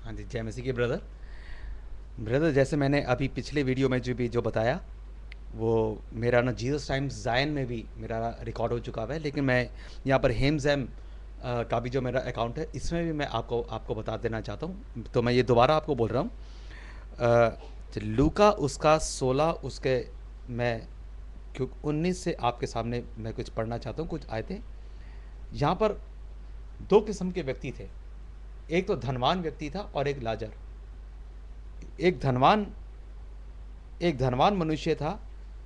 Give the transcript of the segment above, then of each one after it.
हाँ जी, जय मसीह की ब्रदर। ब्रदर, जैसे मैंने अभी पिछले वीडियो में जो बताया, वो मेरा ना जीसस टाइम्स जायन में भी मेरा रिकॉर्ड हो चुका हुआ है, लेकिन मैं यहाँ पर हेमजैम का भी जो मेरा अकाउंट है, इसमें भी मैं आपको आपको बता देना चाहता हूँ। तो मैं ये दोबारा आपको बोल रहा हूँ। लूका उसका 16 उसके मैं क्यों 19 से आपके सामने मैं कुछ पढ़ना चाहता हूँ, कुछ आयतें। यहाँ पर दो किस्म के व्यक्ति थे। एक तो धनवान व्यक्ति था और एक लाजर। एक धनवान एक धनवान मनुष्य था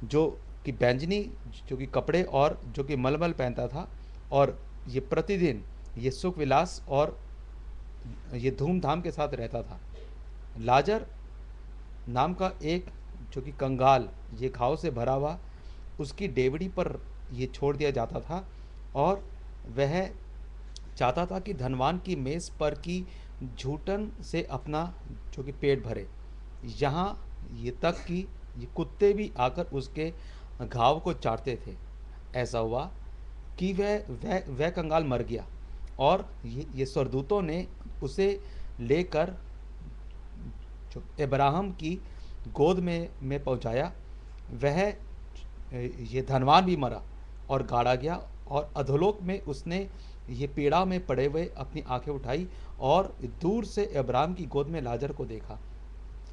जो कि बैंजनी, जो कि कपड़े और जो कि मलमल पहनता था, और ये प्रतिदिन ये सुख विलास और ये धूमधाम के साथ रहता था। लाजर नाम का एक जो कि कंगाल, ये घाव से भरा हुआ, उसकी डेवड़ी पर ये छोड़ दिया जाता था, और वह चाहता था कि धनवान की मेज़ पर की झूठन से अपना जो कि पेट भरे। यहाँ ये तक कि ये कुत्ते भी आकर उसके घाव को चाटते थे। ऐसा हुआ कि वह कंगाल मर गया, और ये स्वर्गदूतों ने उसे लेकर जो इब्राहिम की गोद में पहुंचाया। वह ये धनवान भी मरा और गाड़ा गया, और अधोलोक में उसने ये पीड़ा में पड़े हुए अपनी आंखें उठाई और दूर से अब्राहम की गोद में लाजर को देखा।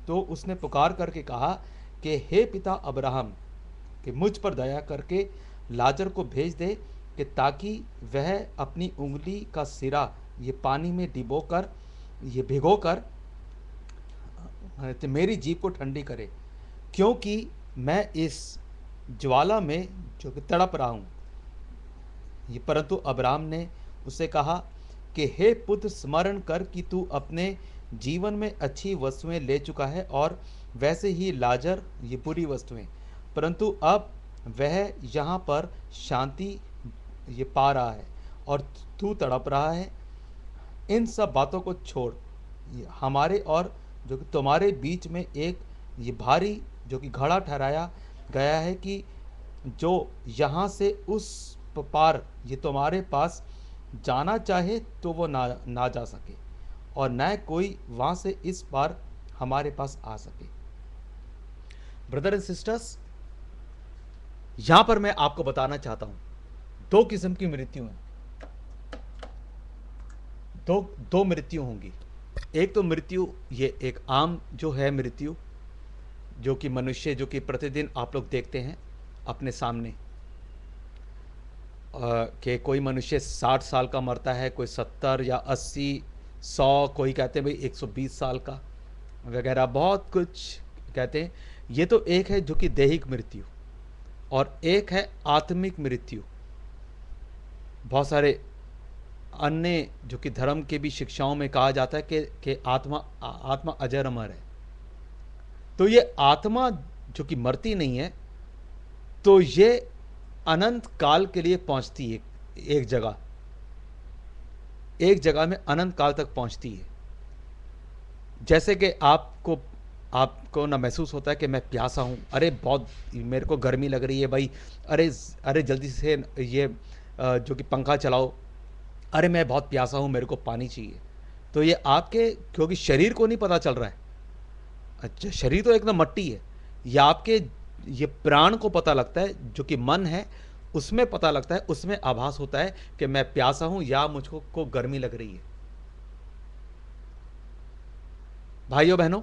तो उसने पुकार करके कहा कि हे पिता अब्राहम, कि मुझ पर दया करके लाजर को भेज दे, कि ताकि वह अपनी उंगली का सिरा ये पानी में डिबोकर ये भिगोकर तो मेरी जीभ को ठंडी करे, क्योंकि मैं इस ज्वाला में जो कि तड़प रहा हूँ। ये परंतु अब्राहम ने उससे कहा कि हे पुत्र, स्मरण कर कि तू अपने जीवन में अच्छी वस्तुएं ले चुका है, और वैसे ही लाजर ये बुरी वस्तुएं, परंतु अब वह यहाँ पर शांति ये पा रहा है और तू तड़प रहा है। इन सब बातों को छोड़, ये हमारे और जो कि तुम्हारे बीच में एक ये भारी जो कि घड़ा ठहराया गया है, कि जो यहाँ से उस पार ये तुम्हारे पास जाना चाहे तो वो ना जा सके, और न कोई वहाँ से इस पार हमारे पास आ सके। ब्रदर एंड सिस्टर्स, यहाँ पर मैं आपको बताना चाहता हूँ, दो किस्म की मृत्यु हैं। दो दो मृत्यु होंगी। एक तो मृत्यु ये एक आम जो है मृत्यु, जो कि मनुष्य जो कि प्रतिदिन आप लोग देखते हैं अपने सामने, कि कोई मनुष्य 60 साल का मरता है, कोई 70 या 80, 100, कोई कहते हैं भाई 120 साल का वगैरह, बहुत कुछ कहते हैं। ये तो एक है जो कि दैहिक मृत्यु, और एक है आत्मिक मृत्यु। बहुत सारे अन्य जो कि धर्म के भी शिक्षाओं में कहा जाता है कि आत्मा अजर अमर है। तो ये आत्मा जो कि मरती नहीं है, तो ये अनंत काल के लिए पहुंचती है। एक जगह में अनंत काल तक पहुंचती है। जैसे कि आपको ना महसूस होता है कि मैं प्यासा हूं, अरे बहुत मेरे को गर्मी लग रही है भाई, अरे जल्दी से ये जो कि पंखा चलाओ, अरे मैं बहुत प्यासा हूं, मेरे को पानी चाहिए। तो ये आपके क्योंकि शरीर को नहीं पता चल रहा है। अच्छा, शरीर तो एकदम मट्टी है। या आपके ये प्राण को पता लगता है, जो कि मन है, उसमें पता लगता है, उसमें आभास होता है कि मैं प्यासा हूं या मुझको को गर्मी लग रही है। भाइयों बहनों,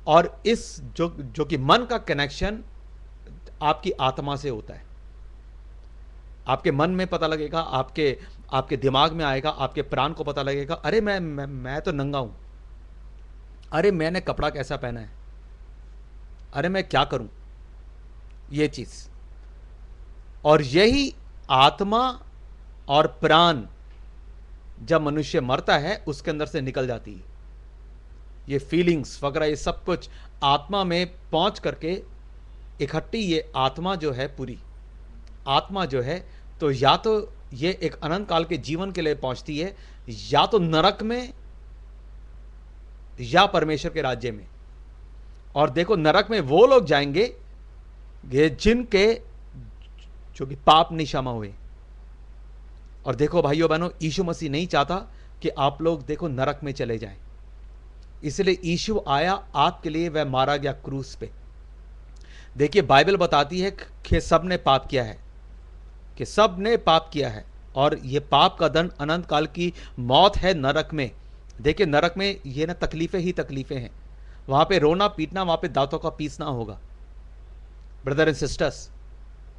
और इस जो कि मन का कनेक्शन आपकी आत्मा से होता है। आपके मन में पता लगेगा, आपके दिमाग में आएगा, आपके प्राण को पता लगेगा, अरे मैं तो नंगा हूं, अरे मैंने कपड़ा कैसा पहना है, अरे मैं क्या करूं, ये चीज। और यही आत्मा और प्राण जब मनुष्य मरता है उसके अंदर से निकल जाती है। ये फीलिंग्स वगैरह ये सब कुछ आत्मा में पहुंच करके इकट्ठी ये आत्मा जो है पूरी आत्मा जो है, तो या तो ये एक अनंत काल के जीवन के लिए पहुंचती है, या तो नरक में या परमेश्वर के राज्य में। और देखो, नरक में वो लोग जाएंगे ये जिनके जो कि पाप नहीं क्षमा हुए। और देखो भाइयों बहनों, यीशु मसीह नहीं चाहता कि आप लोग देखो नरक में चले जाएं। इसलिए यीशु आया आपके लिए, वह मारा गया क्रूस पे। देखिए बाइबल बताती है कि सब ने पाप किया है, कि सब ने पाप किया है, और ये पाप का दंड अनंत काल की मौत है नरक में। देखिए नरक में ये ना तकलीफें ही तकलीफें हैं, वहाँ पे रोना पीटना, वहाँ पे दांतों का पीसना होगा ब्रदर एंड सिस्टर्स।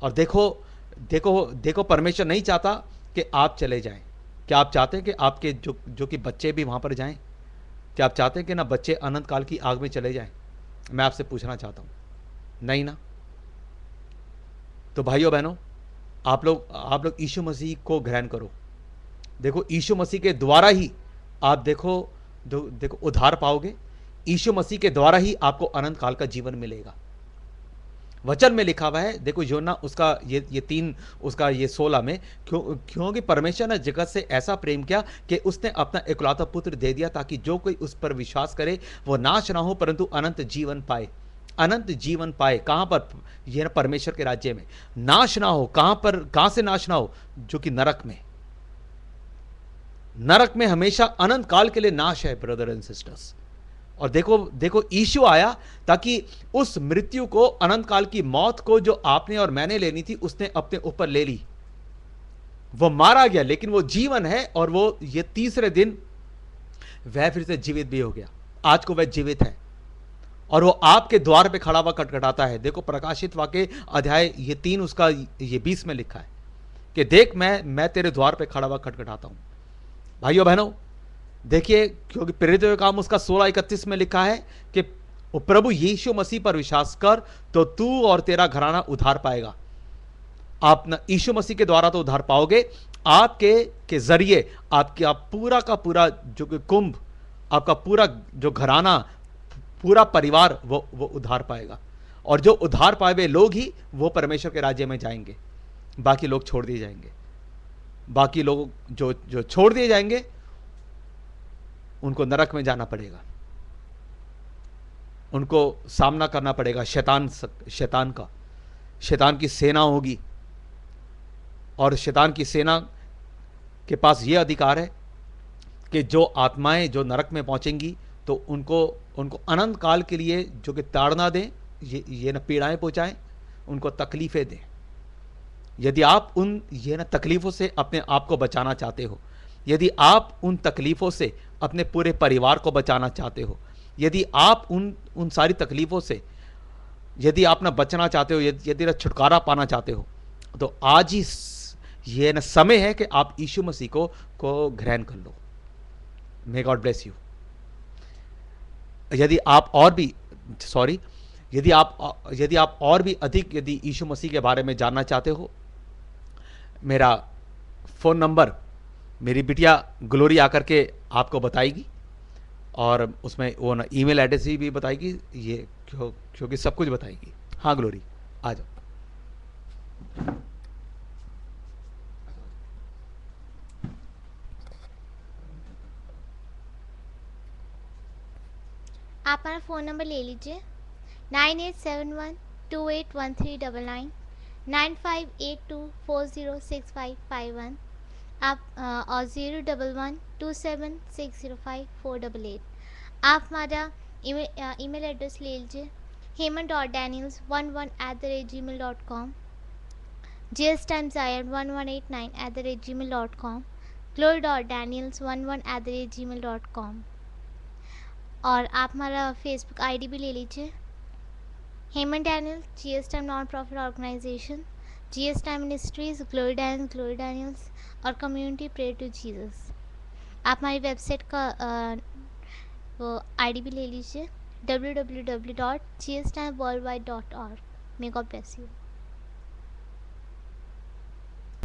और देखो देखो देखो परमेश्वर नहीं चाहता कि आप चले जाएं। क्या आप चाहते हैं कि आपके जो कि बच्चे भी वहाँ पर जाएं? क्या आप चाहते हैं कि ना बच्चे अनंत काल की आग में चले जाएं? मैं आपसे पूछना चाहता हूँ, नहीं ना। तो भाइयों बहनों, आप लोग यीशु मसीह को ग्रहण करो। देखो यीशु मसीह के द्वारा ही आप देखो उद्धार पाओगे। यीशु मसीह के द्वारा ही आपको अनंत काल का जीवन मिलेगा। वचन में लिखा हुआ है, देखो योना उसका ये 3 उसका ये 16 में, क्योंकि परमेश्वर ने जगत से ऐसा प्रेम किया कि उसने अपना इकलौता पुत्र दे दिया, ताकि जो कोई उस पर विश्वास करे वो नाश ना हो परंतु अनंत जीवन पाए। अनंत जीवन पाए कहाँ पर? ये ना परमेश्वर के राज्य में। नाश ना हो, कहाँ से नाश ना हो? जो कि नरक में। नरक में हमेशा अनंत काल के लिए नाश है ब्रदर एंड सिस्टर्स। और देखो यीशु आया ताकि उस मृत्यु को, अनंत काल की मौत को जो आपने और मैंने लेनी थी, उसने अपने ऊपर ले ली। वो मारा गया लेकिन वो जीवन है, और वो ये तीसरे दिन वह फिर से जीवित भी हो गया। आज को वह जीवित है और वो आपके द्वार पे खड़ा हुआ खटखटाता है। देखो प्रकाशित वाक्य अध्याय ये 3 उसका ये 20 में लिखा है कि देख मैं तेरे द्वार पे खड़ा हुआ खटखटाता हूं। भाइयों बहनों देखिए, क्योंकि प्रेरितों का काम उसका 16:31 में लिखा है कि प्रभु यीशु मसीह पर विश्वास कर तो तू और तेरा घराना उद्धार पाएगा। आप न यीशु मसीह के द्वारा तो उद्धार पाओगे, आपके जरिए आपका पूरा का पूरा जो कुंभ, आपका पूरा जो घराना, पूरा परिवार वो उद्धार पाएगा। और जो उद्धार पाए हुए लोग ही वो परमेश्वर के राज्य में जाएंगे, बाकी लोग छोड़ दिए जाएंगे। बाकी लोग जो छोड़ दिए जाएंगे उनको नरक में जाना पड़ेगा, उनको सामना करना पड़ेगा शैतान का। शैतान की सेना होगी, और शैतान की सेना के पास ये अधिकार है कि जो आत्माएं जो नरक में पहुंचेंगी तो उनको अनंत काल के लिए जो कि ताड़ना दें, ये न पीड़ाएं पहुंचाएं, उनको तकलीफें दें। यदि आप ये न तकलीफों से अपने आप को बचाना चाहते हो, यदि आप उन तकलीफों से अपने पूरे परिवार को बचाना चाहते हो, यदि आप उन सारी तकलीफों से यदि आप ना बचना चाहते हो, यदि ना छुटकारा पाना चाहते हो, तो आज ही ये न समय है कि आप यीशु मसीह को ग्रहण कर लो। May God bless you. यदि आप और भी अधिक यदि यीशु मसीह के बारे में जानना चाहते हो, मेरा फ़ोन नंबर मेरी बिटिया ग्लोरी आकर के आपको बताएगी, और उसमें वो ना ईमेल एड्रेस भी बताएगी, ये क्योंकि सब कुछ बताएगी। हाँ ग्लोरी आ जाओ। आप हमारा फ़ोन नंबर ले लीजिए 9871281399 9582406551 आप और 01127605488। आप हमारा ईमेल एड्रेस ले लीजिए hemant.daniels11@gmail.com, gstimezion1189@gmail.com, glory.daniels11@gmail.com। और आप हमारा फेसबुक आईडी भी ले लीजिए Hemant Daniel, G S time non profit organisation, G S time ministries, glory Daniels और कम्युनिटी प्रेयर टू जीसस। आप हमारी वेबसाइट का आईडी भी ले लीजिए www.gstimworldwide.org। May God bless you.